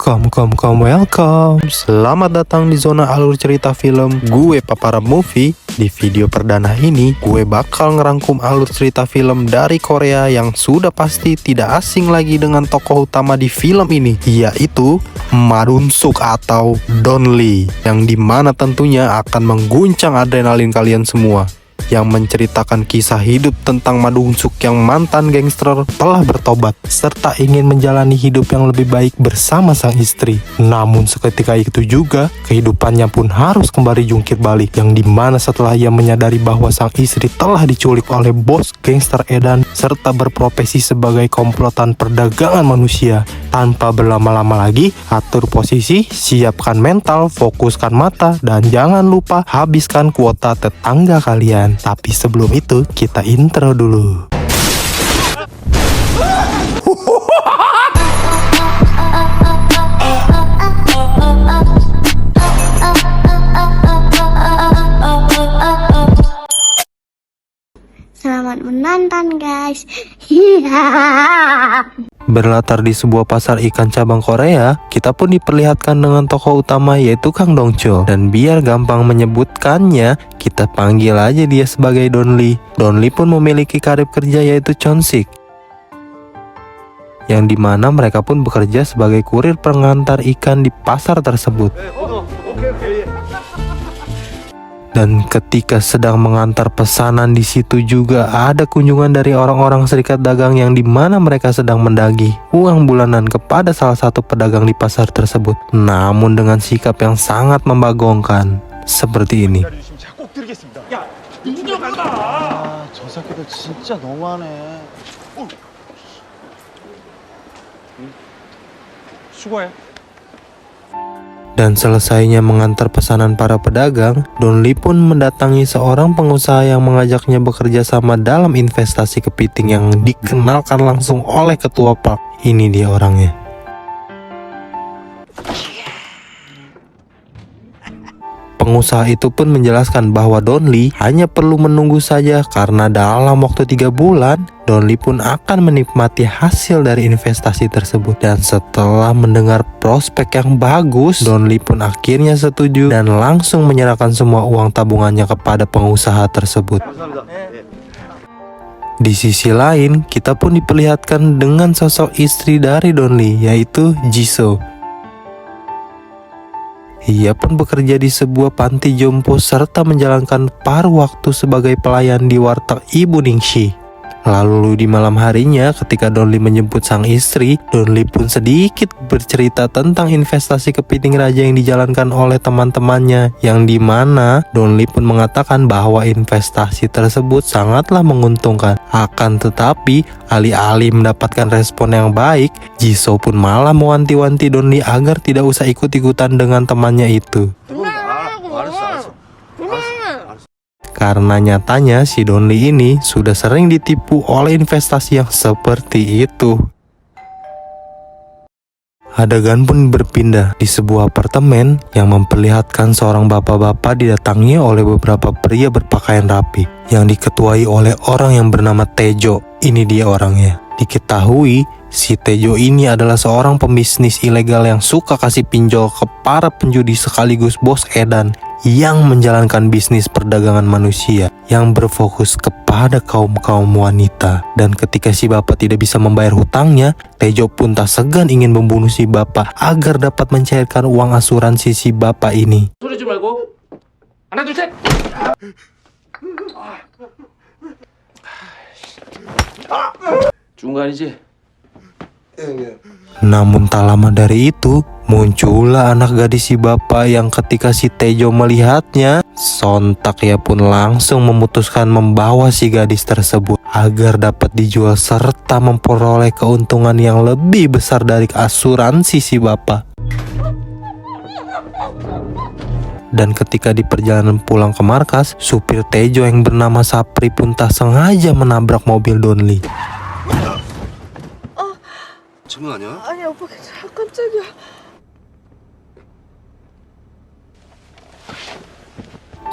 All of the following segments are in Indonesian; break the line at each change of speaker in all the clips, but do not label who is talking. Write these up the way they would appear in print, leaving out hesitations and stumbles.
Welcome. Selamat datang di zona alur cerita film gue Papara Movie. Di video perdana ini, gue bakal ngerangkum alur cerita film dari Korea yang sudah pasti tidak asing lagi dengan tokoh utama di film ini, yaitu Ma Dun-suk atau Don Lee, yang dimana tentunya akan mengguncang adrenalin kalian semua, yang menceritakan kisah hidup tentang Ma Dun-suk yang mantan gangster telah bertobat serta ingin menjalani hidup yang lebih baik bersama sang istri. Namun seketika itu juga kehidupannya pun harus kembali jungkir balik, yang dimana setelah ia menyadari bahwa sang istri telah diculik oleh bos gangster edan serta berprofesi sebagai komplotan perdagangan manusia. Tanpa berlama-lama lagi, atur posisi, siapkan mental, fokuskan mata, dan jangan lupa habiskan kuota tetangga kalian. Tapi sebelum itu, kita intro dulu.
Selamat menonton guys.
Berlatar di sebuah pasar ikan cabang Korea, kita pun diperlihatkan dengan tokoh utama yaitu Kang Dong-chul. Dan biar gampang menyebutkannya, kita panggil aja dia sebagai Don Lee. Don Lee pun memiliki karib kerja yaitu Chonsik, yang dimana mereka pun bekerja sebagai kurir pengantar ikan di pasar tersebut. Dan ketika sedang mengantar pesanan, di situ juga ada kunjungan dari orang-orang serikat dagang yang dimana mereka sedang mendagih uang bulanan kepada salah satu pedagang di pasar tersebut. Namun dengan sikap yang sangat membagongkan seperti ini. Dan selesainya mengantar pesanan para pedagang, Don Lee pun mendatangi seorang pengusaha yang mengajaknya bekerja sama dalam investasi kepiting yang dikenalkan langsung oleh ketua park. Ini dia orangnya. Pengusaha itu pun menjelaskan bahwa Don Lee hanya perlu menunggu saja karena dalam waktu 3 bulan, Don Lee pun akan menikmati hasil dari investasi tersebut. Dan setelah mendengar prospek yang bagus, Don Lee pun akhirnya setuju dan langsung menyerahkan semua uang tabungannya kepada pengusaha tersebut. Di sisi lain, kita pun diperlihatkan dengan sosok istri dari Don Lee, yaitu Jisoo. Ia pun bekerja di sebuah panti jompo serta menjalankan paruh waktu sebagai pelayan di warteg Ibu Ningsi. Lalu di malam harinya ketika Don Lee menjemput sang istri, Don Lee pun sedikit bercerita tentang investasi kepiting raja yang dijalankan oleh teman-temannya, yang dimana Don Lee pun mengatakan bahwa investasi tersebut sangatlah menguntungkan. Akan tetapi alih-alih mendapatkan respon yang baik, Jisoo pun malah mewanti-wanti Don Lee agar tidak usah ikut-ikutan dengan temannya itu. Karena nyatanya si Don Lee ini sudah sering ditipu oleh investasi yang seperti itu. Adegan pun berpindah di sebuah apartemen yang memperlihatkan seorang bapak-bapak didatangi oleh beberapa pria berpakaian rapi yang diketuai oleh orang yang bernama Taejo. Ini dia orangnya. Diketahui si Taejo ini adalah seorang pembisnis ilegal yang suka kasih pinjol ke para penjudi sekaligus bos edan yang menjalankan bisnis perdagangan manusia yang berfokus kepada kaum-kaum wanita. Dan ketika si bapak tidak bisa membayar hutangnya, Taejo pun tak segan ingin membunuh si bapak agar dapat mencairkan uang asuransi si bapak ini. Namun tak lama dari itu, muncullah anak gadis si bapak yang ketika si Taejo melihatnya, sontak ia pun langsung memutuskan membawa si gadis tersebut agar dapat dijual serta memperoleh keuntungan yang lebih besar dari asuransi si bapak. Dan ketika di perjalanan pulang ke markas, supir Taejo yang bernama Sapri pun tak sengaja menabrak mobil Don Lee.
아니 오빠 깜짝이야.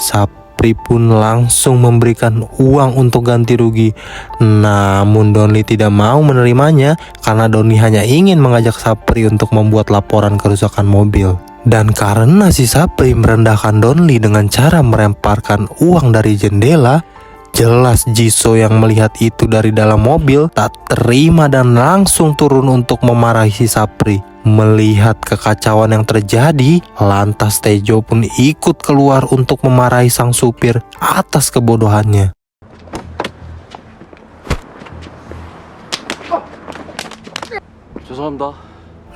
Sapri Sapri pun langsung memberikan uang untuk ganti rugi. Namun Donli tidak mau menerimanya karena Donli hanya ingin mengajak Sapri untuk membuat laporan kerusakan mobil. Dan karena si Sapri merendahkan Donli dengan cara melemparkan uang dari jendela, jelas Jisoo yang melihat itu dari dalam mobil tak terima dan langsung turun untuk memarahi si Sapri. Melihat kekacauan yang terjadi, lantas Taejo pun ikut keluar untuk memarahi sang supir atas kebodohannya.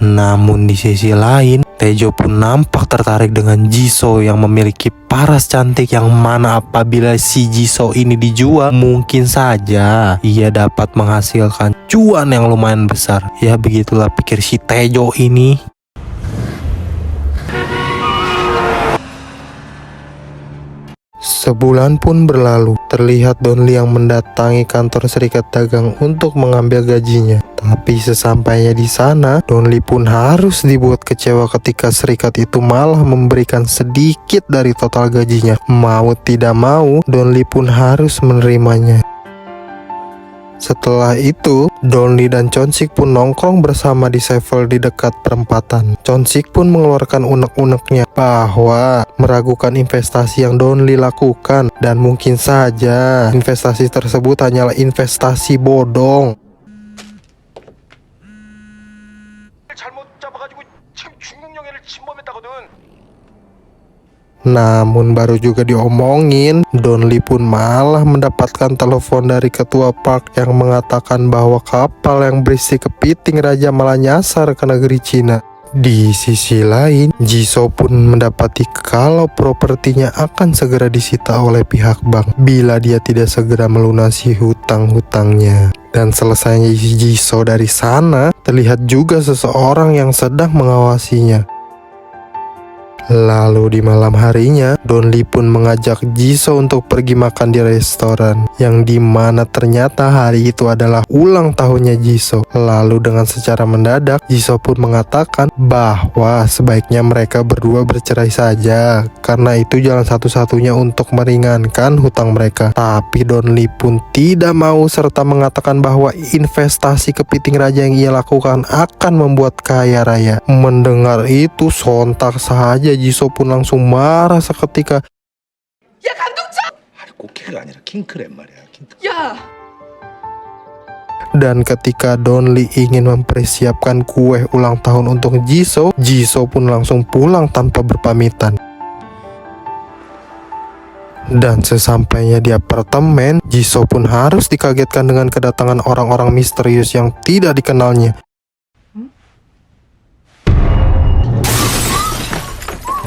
Namun di sisi lain, Taejo pun nampak tertarik dengan Jisoo yang memiliki paras cantik, yang mana apabila si Jisoo ini dijual, mungkin saja ia dapat menghasilkan cuan yang lumayan besar. Ya begitulah pikir si Taejo ini. Sebulan pun berlalu, terlihat Donli yang mendatangi kantor serikat dagang untuk mengambil gajinya. Tapi sesampainya di sana, Donli pun harus dibuat kecewa ketika serikat itu malah memberikan sedikit dari total gajinya. Mau tidak mau, Donli pun harus menerimanya. Setelah itu, Donli dan Chonsik pun nongkrong bersama di Sevel di dekat perempatan. Chonsik pun mengeluarkan unek-uneknya bahwa meragukan investasi yang Donli lakukan, dan mungkin saja investasi tersebut hanyalah investasi bodong. Namun baru juga diomongin, Donli pun malah mendapatkan telepon dari ketua park yang mengatakan bahwa kapal yang berisi kepiting raja malah nyasar ke negeri Cina. Di sisi lain, Jisoo pun mendapati kalau propertinya akan segera disita oleh pihak bank bila dia tidak segera melunasi hutang-hutangnya. Dan selesainya Jisoo dari sana, terlihat juga seseorang yang sedang mengawasinya. Lalu di malam harinya, Donli pun mengajak Jisoo untuk pergi makan di restoran, yang dimana ternyata hari itu adalah ulang tahunnya Jisoo. Lalu dengan secara mendadak, Jisoo pun mengatakan bahwa sebaiknya mereka berdua bercerai saja, karena itu jalan satu-satunya untuk meringankan hutang mereka. Tapi Donli pun tidak mau serta mengatakan bahwa investasi kepiting raja yang ia lakukan akan membuat kaya raya. Mendengar itu, sontak saja Jisoo pun langsung marah seketika.
야 감독자!
아니 꽃게가 아니라 킹크랩 말이야. 킹크랩.
야!
Dan ketika Donli ingin mempersiapkan kue ulang tahun untuk Jisoo, Jisoo pun langsung pulang tanpa berpamitan. Dan sesampainya di apartemen, Jisoo pun harus dikagetkan dengan kedatangan orang-orang misterius yang tidak dikenalnya.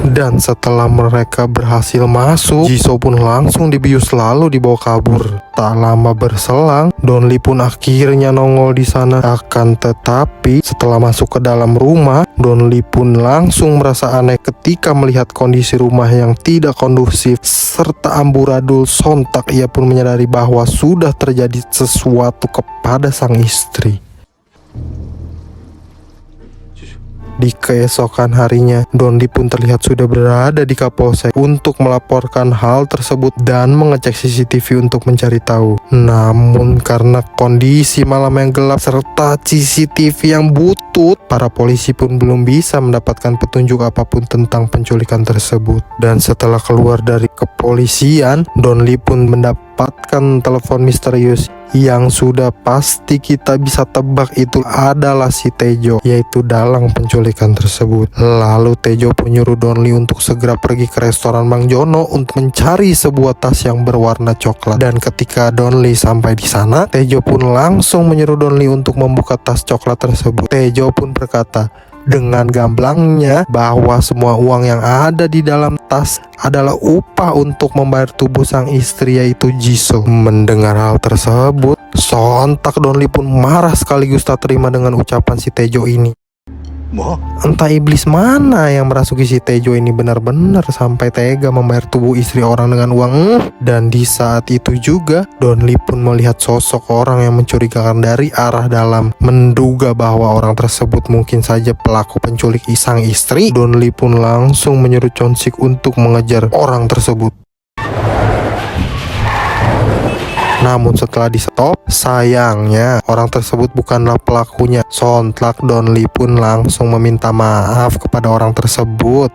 Dan setelah mereka berhasil masuk, Jisoo pun langsung dibius lalu dibawa kabur. Tak lama berselang, Donli pun akhirnya nongol di sana. Akan tetapi, setelah masuk ke dalam rumah, Donli pun langsung merasa aneh ketika melihat kondisi rumah yang tidak kondusif serta amburadul. Sontak ia pun menyadari bahwa sudah terjadi sesuatu kepada sang istri. Di keesokan harinya, Donli pun terlihat sudah berada di Kapolsek untuk melaporkan hal tersebut dan mengecek CCTV untuk mencari tahu. Namun karena kondisi malam yang gelap serta CCTV yang butut, para polisi pun belum bisa mendapatkan petunjuk apapun tentang penculikan tersebut. Dan setelah keluar dari kepolisian, Donli pun mendapatkan telepon misterius yang sudah pasti kita bisa tebak itu adalah si Taejo, yaitu dalang penculikan tersebut. Lalu Taejo pun nyuruh Donli untuk segera pergi ke restoran Bang Jono untuk mencari sebuah tas yang berwarna coklat. Dan ketika Donli sampai di sana, Taejo pun langsung menyuruh Donli untuk membuka tas coklat tersebut. Taejo pun berkata dengan gamblangnya bahwa semua uang yang ada di dalam tas adalah upah untuk membayar tubuh sang istri, yaitu Jisoo. Mendengar hal tersebut, sontak Donli pun marah sekaligus tak terima dengan ucapan si Taejo ini. Entah iblis mana yang merasuki si Taejo ini benar-benar sampai tega membayar tubuh istri orang dengan uang. Dan di saat itu juga, Donli pun melihat sosok orang yang mencurigakan dari arah dalam. Menduga bahwa orang tersebut mungkin saja pelaku penculik sang istri, Donli pun langsung menyuruh Chonsik untuk mengejar orang tersebut. Namun setelah di stop, sayangnya orang tersebut bukanlah pelakunya. Sontak Don Lee pun langsung meminta maaf kepada orang tersebut.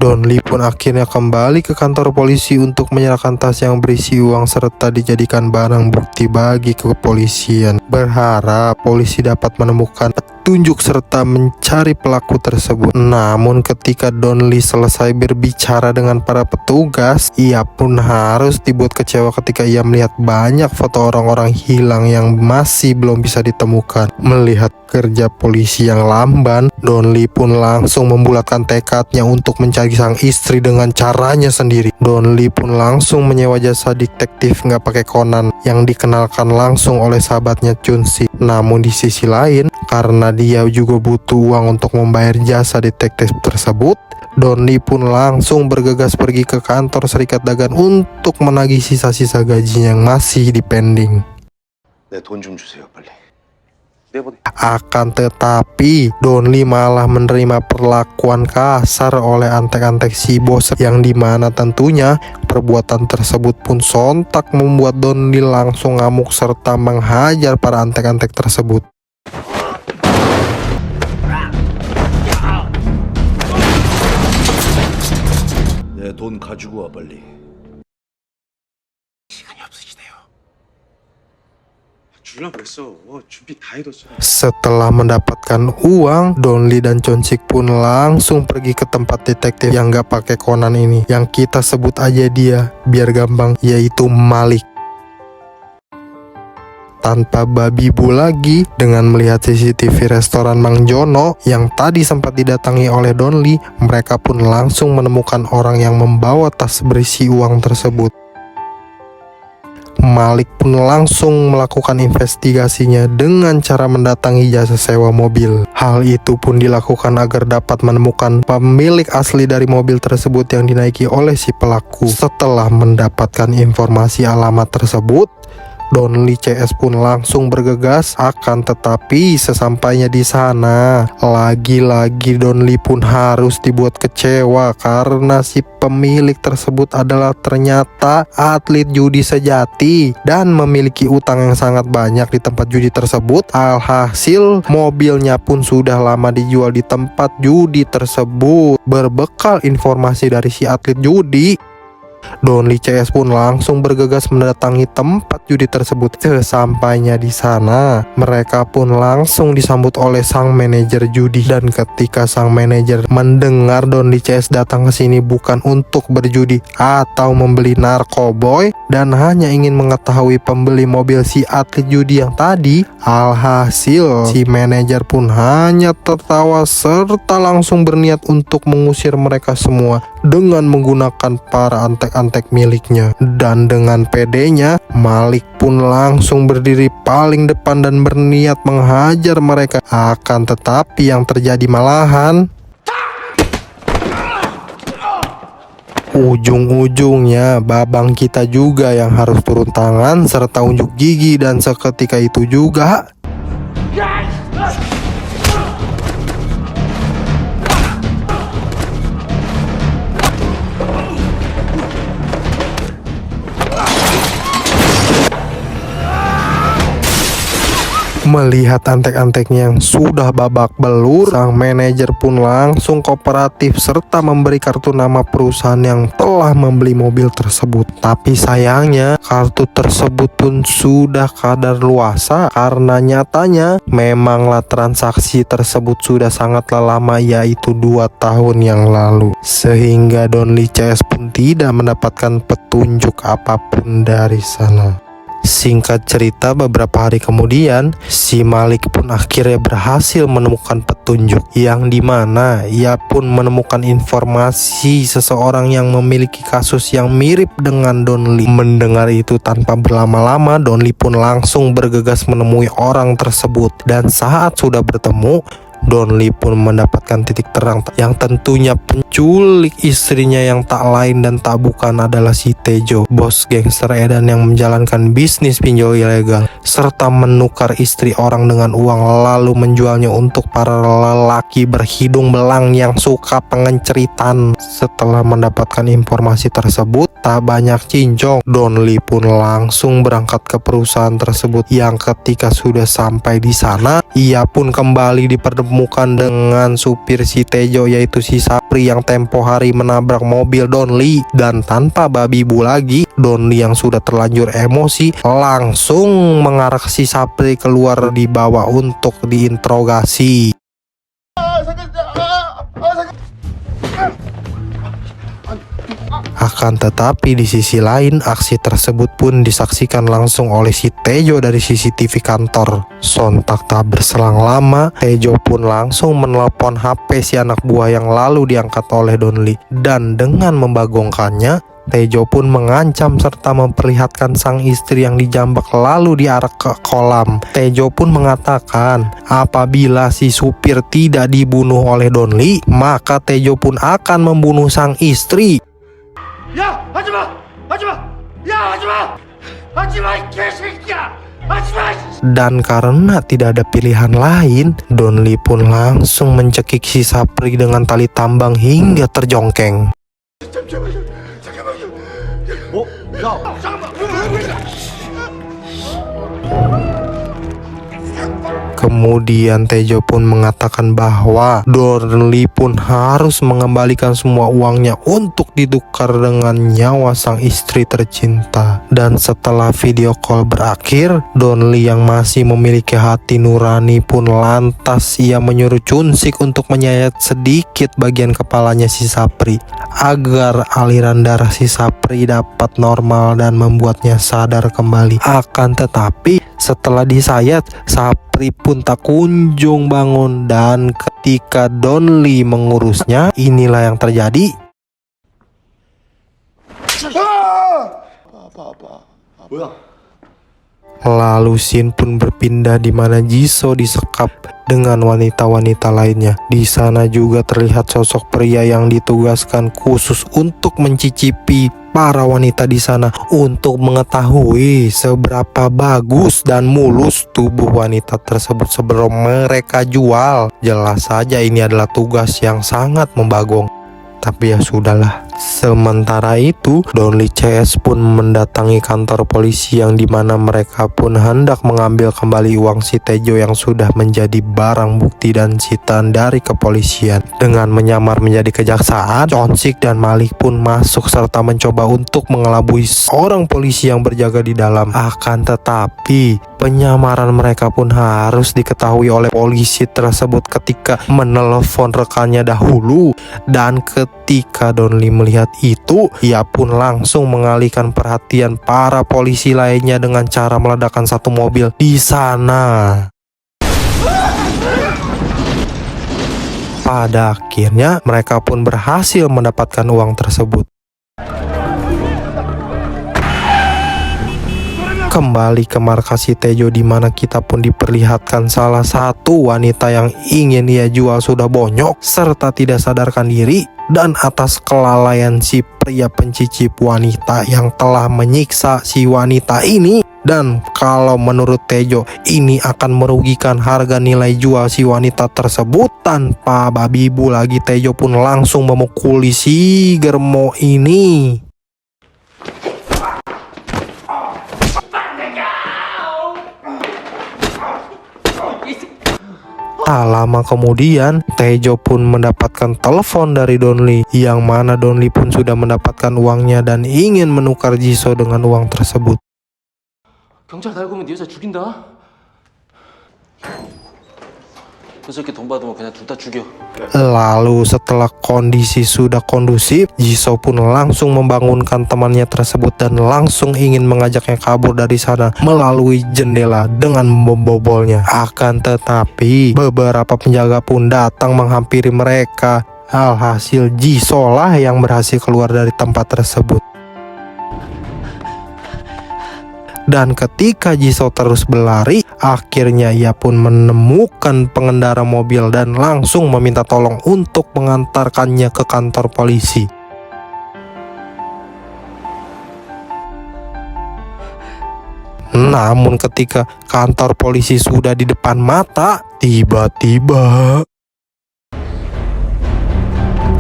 Don Lee pun akhirnya kembali ke kantor polisi untuk menyerahkan tas yang berisi uang serta dijadikan barang bukti bagi kepolisian. Berharap polisi dapat menemukan petunjuk serta mencari pelaku tersebut. Namun ketika Don Lee selesai berbicara dengan para petugas, ia pun harus dibuat kecewa ketika ia melihat banyak foto orang-orang hilang yang masih belum bisa ditemukan. Melihat kerja polisi yang lamban, Don Lee pun langsung membulatkan tekadnya untuk mencari sang istri dengan caranya sendiri. Don Lee pun langsung menyewa jasa detektif nggak pakai Conan yang dikenalkan langsung oleh sahabatnya Chun Si. Namun di sisi lain, karena dia juga butuh uang untuk membayar jasa detektif tersebut, Don Lee pun langsung bergegas pergi ke kantor Serikat Dagang untuk menagih sisa-sisa gajinya yang masih dipending.
내 돈 좀 주세요, 빨리.
Akan tetapi Don Lee malah menerima perlakuan kasar oleh antek-antek si bos, yang dimana tentunya perbuatan tersebut pun sontak membuat Don Lee langsung ngamuk serta menghajar para antek-antek tersebut.
내 돈 가지고 와, 빨리.
Setelah mendapatkan uang, Don Lee dan Chun Sik pun langsung pergi ke tempat detektif yang gak pakai Conan ini, yang kita sebut aja dia biar gampang, yaitu Malik. Tanpa babi bu lagi, dengan melihat CCTV restoran Mang Jono yang tadi sempat didatangi oleh Don Lee, mereka pun langsung menemukan orang yang membawa tas berisi uang tersebut. Malik pun langsung melakukan investigasinya dengan cara mendatangi jasa sewa mobil. Hal itu pun dilakukan agar dapat menemukan pemilik asli dari mobil tersebut yang dinaiki oleh si pelaku. Setelah mendapatkan informasi alamat tersebut, Don Lee CS pun langsung bergegas. Akan tetapi sesampainya di sana, lagi-lagi Don Lee pun harus dibuat kecewa karena si pemilik tersebut adalah ternyata atlet judi sejati dan memiliki utang yang sangat banyak di tempat judi tersebut. Alhasil mobilnya pun sudah lama dijual di tempat judi tersebut. Berbekal informasi dari si atlet judi, Don Lee CS pun langsung bergegas mendatangi tempat judi tersebut. Sesampainya di sana, mereka pun langsung disambut oleh sang manajer judi. Dan ketika sang manajer mendengar Don Lee CS datang ke sini bukan untuk berjudi atau membeli narkoboy dan hanya ingin mengetahui pembeli mobil si atlet judi yang tadi, alhasil si manajer pun hanya tertawa serta langsung berniat untuk mengusir mereka semua dengan menggunakan para antek-antek miliknya. Dan dengan pedenya, Malik pun langsung berdiri paling depan dan berniat menghajar mereka. Akan tetapi yang terjadi malahan ujung-ujungnya babang kita juga yang harus turun tangan serta unjuk gigi. Dan seketika itu juga melihat antek-anteknya yang sudah babak belur, sang manajer pun langsung kooperatif serta memberi kartu nama perusahaan yang telah membeli mobil tersebut. Tapi sayangnya kartu tersebut pun sudah kadaluarsa karena nyatanya memanglah transaksi tersebut sudah sangatlah lama, yaitu 2 tahun yang lalu. Sehingga Don Lee CS pun tidak mendapatkan petunjuk apapun dari sana. Singkat cerita, beberapa hari kemudian si Malik pun akhirnya berhasil menemukan petunjuk, yang dimana ia pun menemukan informasi seseorang yang memiliki kasus yang mirip dengan Don Lee. Mendengar itu tanpa berlama-lama, Don Lee pun langsung bergegas menemui orang tersebut. Dan saat sudah bertemu, Donli pun mendapatkan titik terang yang tentunya penculik istrinya yang tak lain dan tak bukan adalah si Tejo, bos gangster edan yang menjalankan bisnis pinjol ilegal serta menukar istri orang dengan uang lalu menjualnya untuk para lelaki berhidung belang yang suka pengenceritan. Setelah mendapatkan informasi tersebut, tak banyak cincong, Donli pun langsung berangkat ke perusahaan tersebut yang ketika sudah sampai di sana, ia pun kembali dipertemukan dengan supir si Tejo yaitu si Sapri yang tempo hari menabrak mobil Donli. Dan tanpa babi bu lagi, Donli yang sudah terlanjur emosi langsung mengarah ke si Sapri keluar dibawa untuk diinterogasi. Akan tetapi di sisi lain, aksi tersebut pun disaksikan langsung oleh si Tejo dari CCTV kantor. Sontak tak berselang lama, Tejo pun langsung menelepon HP si anak buah yang lalu diangkat oleh Donli. Dan dengan membagongkannya, Tejo pun mengancam serta memperlihatkan sang istri yang dijambak lalu diarak ke kolam. Tejo pun mengatakan apabila si supir tidak dibunuh oleh Donli, maka Tejo pun akan membunuh sang istri.
야! 하지마! 하지마! 야! 하지마! 하지마 이 개새끼야! 하지마!
Dan karena tidak ada pilihan lain, Donli pun langsung mencekik si Sapri dengan tali tambang hingga terjongkeng.
잠깐만요. 어? 야! 잠깐만!
Kemudian Tejo pun mengatakan bahwa Donli pun harus mengembalikan semua uangnya untuk ditukar dengan nyawa sang istri tercinta. Dan setelah video call berakhir, Donli yang masih memiliki hati nurani pun lantas ia menyuruh Cunsik untuk menyayat sedikit bagian kepalanya si Sapri agar aliran darah si Sapri dapat normal dan membuatnya sadar kembali. Akan tetapi setelah disayat, Sapri pun tak kunjung bangun dan ketika Donli mengurusnya, inilah yang terjadi.
뭐야?
Lalu scene pun berpindah di mana Jisoo disekap dengan wanita-wanita lainnya. Di sana juga terlihat sosok pria yang ditugaskan khusus untuk mencicipi para wanita di sana untuk mengetahui seberapa bagus dan mulus tubuh wanita tersebut sebelum mereka jual. Jelas saja ini adalah tugas yang sangat membagong. Tapi ya sudahlah. Sementara itu, Donli CS pun mendatangi kantor polisi yang dimana mereka pun hendak mengambil kembali uang si Tejo yang sudah menjadi barang bukti dan sitaan dari kepolisian. Dengan menyamar menjadi kejaksaan, Cunsik dan Malik pun masuk serta mencoba untuk mengelabui seorang polisi yang berjaga di dalam. Akan tetapi, penyamaran mereka pun harus diketahui oleh polisi tersebut ketika menelepon rekannya dahulu. Dan ketika Donli melihat itu, ia pun langsung mengalihkan perhatian para polisi lainnya dengan cara meledakkan satu mobil di sana. Pada akhirnya mereka pun berhasil mendapatkan uang tersebut. Kembali ke markas si Tejo di mana kita pun diperlihatkan salah satu wanita yang ingin ia jual sudah bonyok serta tidak sadarkan diri, dan atas kelalaian si pria pencicip wanita yang telah menyiksa si wanita ini. Dan kalau menurut Tejo ini akan merugikan harga nilai jual si wanita tersebut. Tanpa babi bu lagi, Tejo pun langsung memukuli si Germo ini. Tak lama kemudian, Tejo pun mendapatkan telepon dari Donli, yang mana Donli pun sudah mendapatkan uangnya dan ingin menukar Jisoo dengan uang tersebut.
경찰 달고 오면 네 여자 죽인다. 그저께 돈 받으면 그냥 둘 다 죽여.
Lalu setelah kondisi sudah kondusif, Jisoo pun langsung membangunkan temannya tersebut dan langsung ingin mengajaknya kabur dari sana melalui jendela dengan membobolnya. Akan tetapi beberapa penjaga pun datang menghampiri mereka. Alhasil Jisoo lah yang berhasil keluar dari tempat tersebut. Dan ketika Jisoo terus berlari, akhirnya ia pun menemukan pengendara mobil dan langsung meminta tolong untuk mengantarkannya ke kantor polisi. Namun ketika kantor polisi sudah di depan mata, tiba-tiba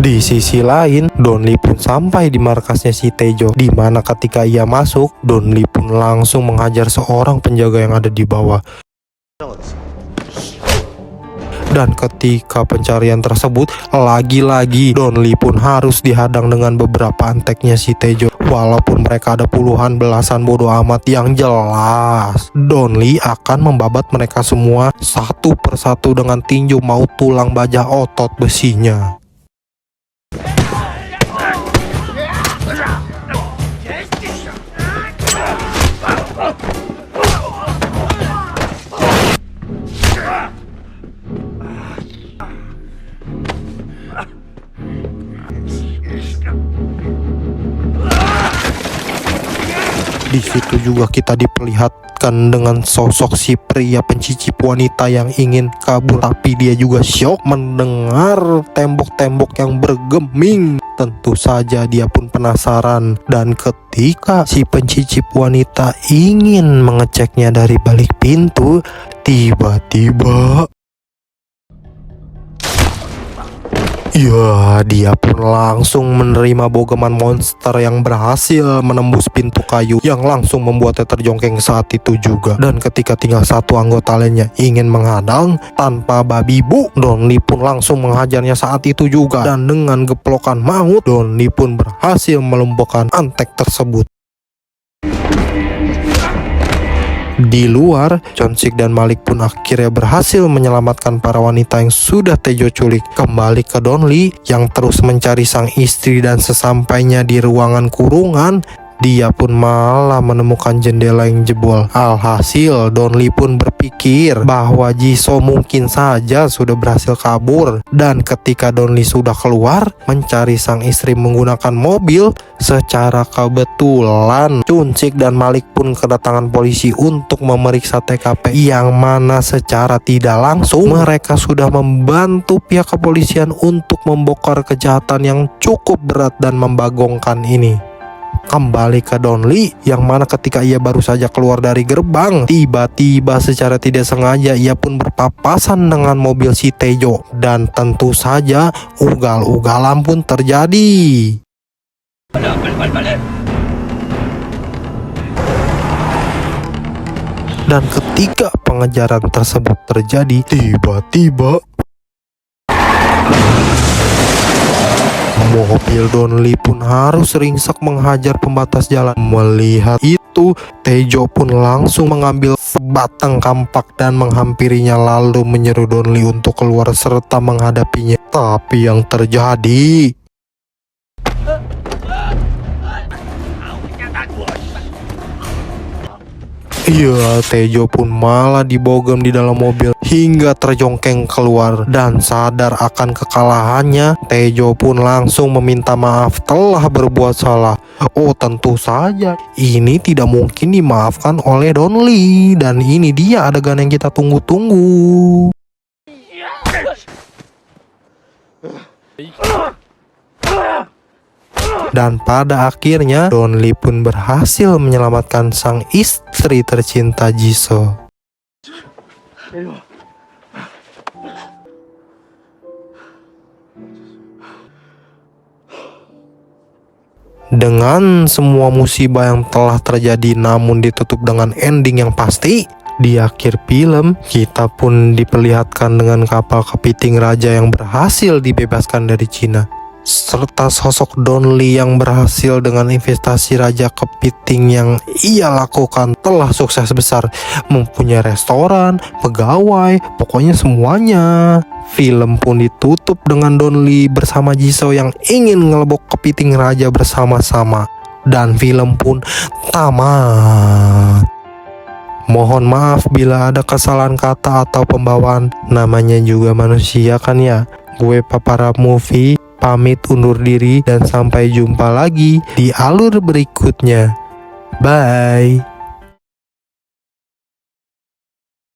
di sisi lain, Donli pun sampai di markasnya si Taejo, di mana ketika ia masuk, Donli pun langsung menghajar seorang penjaga yang ada di bawah. Dan ketika pencarian tersebut, lagi-lagi Donli pun harus dihadang dengan beberapa anteknya si Taejo. Walaupun mereka ada puluhan belasan bodoh amat, yang jelas Donli akan membabat mereka semua satu persatu dengan tinju maut tulang baja otot besinya. Di situ juga kita diperlihatkan dengan sosok si pria pencicip wanita yang ingin kabur, tapi dia juga syok mendengar tembok-tembok yang bergeming. Tentu saja dia pun penasaran, dan ketika si pencicip wanita ingin mengeceknya dari balik pintu, tiba-tiba ya, dia pun langsung menerima bogeman monster yang berhasil menembus pintu kayu yang langsung membuatnya terjongkeng saat itu juga. Dan ketika tinggal satu anggota lainnya ingin menghadang tanpa babi bu, Donli pun langsung menghajarnya saat itu juga. Dan dengan geplokan maut, Donli pun berhasil melumpuhkan antek tersebut. Di luar, Chonsik dan Malik pun akhirnya berhasil menyelamatkan para wanita yang sudah Taejo culik. Kembali ke Donli yang terus mencari sang istri, dan sesampainya di ruangan kurungan, dia pun malah menemukan jendela yang jebol. Alhasil, Donli pun berpikir bahwa Jisoo mungkin saja sudah berhasil kabur. Dan ketika Donli sudah keluar mencari sang istri menggunakan mobil, secara kebetulan Chonsik dan Malik pun kedatangan polisi untuk memeriksa TKP, yang mana secara tidak langsung mereka sudah membantu pihak kepolisian untuk membongkar kejahatan yang cukup berat dan membagongkan ini. Kembali ke Donli yang mana ketika ia baru saja keluar dari gerbang, tiba-tiba secara tidak sengaja ia pun berpapasan dengan mobil si Taejo, dan tentu saja ugal-ugalan pun terjadi. Dan ketika pengejaran tersebut terjadi, tiba-tiba mobil Donli pun harus ringsek menghajar pembatas jalan. Melihat itu, Taejo pun langsung mengambil sebatang kampak dan menghampirinya, lalu menyeru Donli untuk keluar serta menghadapinya. Tapi yang terjadi, iya, Taejo pun malah dibogem di dalam mobil hingga terjongkeng keluar. Dan sadar akan kekalahannya, Taejo pun langsung meminta maaf telah berbuat salah. Oh, tentu saja ini tidak mungkin dimaafkan oleh Donli. Dan ini dia adegan yang kita tunggu-tunggu. Dan pada akhirnya Donli pun berhasil menyelamatkan sang istri tercinta Jisoo. Dengan semua musibah yang telah terjadi namun ditutup dengan ending yang pasti, di akhir film kita pun diperlihatkan dengan kapal kepiting raja yang berhasil dibebaskan dari Cina, serta sosok Donli yang berhasil dengan investasi raja kepiting yang ia lakukan telah sukses besar, mempunyai restoran, pegawai, pokoknya semuanya. Film pun ditutup dengan Donli bersama Jisoo yang ingin ngelebok kepiting raja bersama-sama, dan film pun tamat. Mohon maaf bila ada kesalahan kata atau pembawaan, namanya juga manusia kan ya. Gue Papara Movie pamit undur diri dan sampai jumpa lagi di alur berikutnya. Bye.